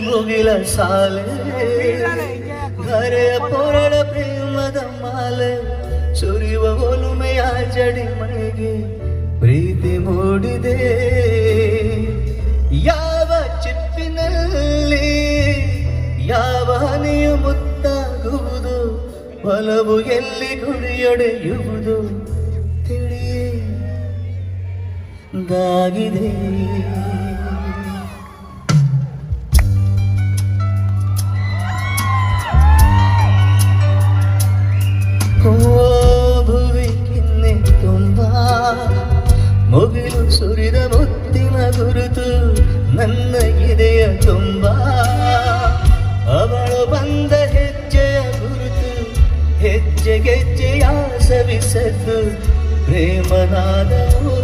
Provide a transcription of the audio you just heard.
ಮುಗಿಲ ಸಾಲೆ ಧರೆಯ ಪೊರಳ ಪ್ರೇಮದ ಮಾಲೆ ಸುರಿಯುವ ಒಲುಮೆಯ ಜಡಿ ಮನೆಗೆ ಪ್ರೀತಿ ಮೂಡಿದೆ ಯಾವ ಚಿಪ್ಪಿನಲ್ಲಿ ಯಾವ ಹನಿಯು ಮುತ್ತಾಗುವುದು ಒಲವು ಎಲ್ಲಿ ಗುಡಿಯೊಡೆಯುವುದು ತಿಳಿಯದಾಗಿದೆ ಭುವಿ ಕಿನ್ನೆ ತುಂಬ ಮುಗಿಲು ಸುರಿದ ಮುತ್ತಿನ ಗುರುತು ನನ್ನ ಎದೆಯ ತುಂಬ ಅವಳು ಬಂದ ಹೆಜ್ಜೆಯ ಗುರುತು ಹೆಜ್ಜೆ ಗೆಜ್ಜೆಯ ಸವಿಸದ್ದು ಪ್ರೇಮನಾದವು